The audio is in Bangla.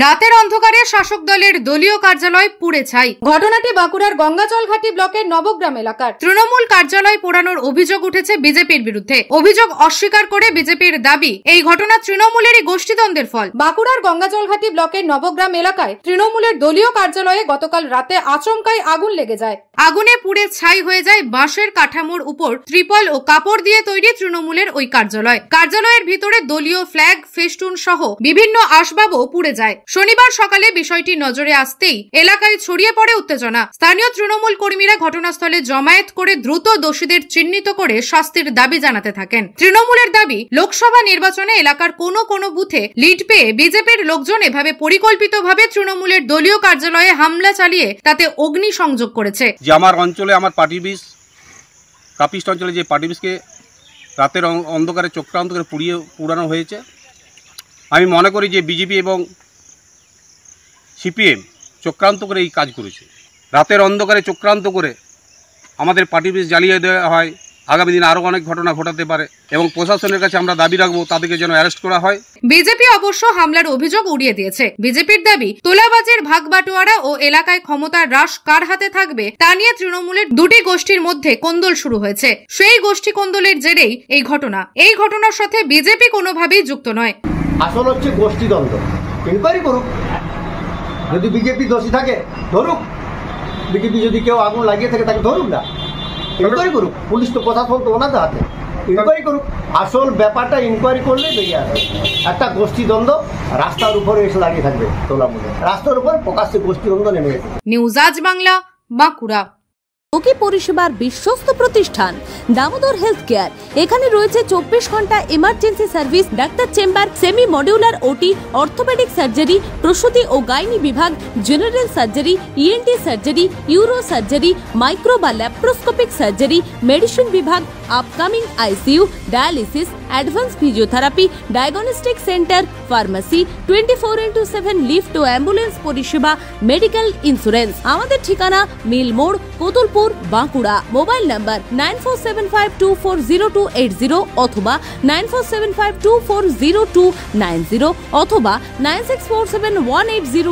রাতের অন্ধকারে শাসক দলের দলীয় কার্যালয় পুড়ে ছাই। ঘটনাটি বাঁকুড়ার গঙ্গাজলঘাটি ব্লকের নবগ্রাম এলাকার। তৃণমূল কার্যালয় পোড়ানোর অভিযোগ উঠেছে বিজেপির বিরুদ্ধে। অভিযোগ অস্বীকার করে বিজেপির দাবি, এই ঘটনা তৃণমূলেরই গোষ্ঠীদ্বন্দ্বের ফল। বাঁকুড়ার গঙ্গাজলঘাটি ব্লকের নবগ্রাম এলাকায় তৃণমূলের দলীয় কার্যালয়ে গতকাল রাতে আচমকাই আগুন লেগে যায়। আগুনে পুড়ে ছাই হয়ে যায় বাঁশের কাঠামোর উপর ত্রিপল ও কাপড় দিয়ে তৈরি তৃণমূলের ওই কার্যালয়। কার্যালয়ের ভিতরে দলীয় ফ্ল্যাগ, ফেস্টুন সহ বিভিন্ন আসবাবও পুড়ে যায়। শনিবার সকালে বিষয়টি নজরে আসতেই এলাকায় ছড়িয়ে পড়ে উত্তেজনা। স্থানীয় তৃণমূল কর্মীরা ঘটনাস্থলে জমায়েত করে দ্রুত দোষীদের চিহ্নিত করে শাস্তির দাবি জানাতে থাকেন। তৃণমূলের দাবি, লোকসভা নির্বাচনে এলাকার কোনো বুথে লিড পেয়ে বিজেপির লোকজন এভাবে পরিকল্পিতভাবে তৃণমূলের দলীয় কার্যালয়ে হামলা চালিয়ে তাতে অগ্নি সংযোগ করেছে। যে আমার অঞ্চলে আমার পার্টি অফিস কাপিস্ট অঞ্চলে যে পার্টি অফিসকে রাতের অন্ধকারে চক্রান্ত করে পুড়ানো হয়েছে, আমি মনে করি যে বিজেপি এবং সিপিএম চক্রান্ত করে এই কাজ করেছে। রাতের অন্ধকারে চক্রান্ত করে আমাদের পার্টি অফিস জ্বালিয়ে দেওয়া হয়। আগামী দিনে আরো অনেক ঘটনা ঘটাতে পারে এবং প্রশাসনের কাছে আমরা দাবি রাখবো তাদেরকে যেন অ্যারেস্ট করা হয়। বিজেপি অবশ্য হামলার অভিযোগ উড়িয়ে দিয়েছে। বিজেপির দাবি, তোলাবাজির ভাগ বাটোয়ারা ও এলাকায় ক্ষমতার হ্রাস কার হাতে থাকবে তা নিয়ে তৃণমূলের দুটি গোষ্ঠীর মধ্যে কোন্দল শুরু হয়েছে। সেই গোষ্ঠী কোন্দলের জেরেই এই ঘটনা। এই ঘটনার সাথে বিজেপি কোনোভাবেই যুক্ত নয়। আসল হচ্ছে গোষ্ঠীদ্বন্দ্ব। ইনকোয়ারি করুক, যদি বিজেপি দোষী থাকে ধরুক, বিজেপি যদি কেউ আগুন লাগিয়ে থাকে তাকে ধরুক না, ইনকোয়ারি করুক। পুলিশ তো প্রশাসন তো ওনাদের হাতে, ইনকোয়ারি করুক। আসল ব্যাপারটা ইনকোয়ারি করলে বেরিয়ে আসবে। একটা গোষ্ঠীদ্বন্দ্ব রাস্তার উপরে এসে দাঁড়িয়ে থাকবে, তোলামূলে রাস্তার উপর প্রকাশ্যে গোষ্ঠীদ্বন্দ্ব নেমে গেছে। নিউজ আজ বাংলা, বাঁকুড়া। রোগী পরিষেবার বিশ্বস্ত প্রতিষ্ঠান দামোদর হেলথ কেয়ার। এখানে রয়েছে 24 ঘন্টা emergency service, doctor chamber, semi modular OT, orthopaedic surgery, প্রসূতি ও গাইনি বিভাগ, general surgery, ENT surgery, uro surgery, micro বা ল্যাপ্রোস্কোপিক সার্জারি, মেডিসিন বিভাগ, upcoming ICU, dialysis, advance physiotherapy, diagnostic centre, pharmacy, 24x7 lift ও অ্যাম্বুলেন্স পরিষেবা, মেডিকেল ইন্স্যুরেন্স। আমাদের ঠিকানা মিল মোড়, কোতুলপুর, বাঁকুড়া। মোবাইল নাম্বার 9475240280 অথবা 9475240290 অথবা 9647180180।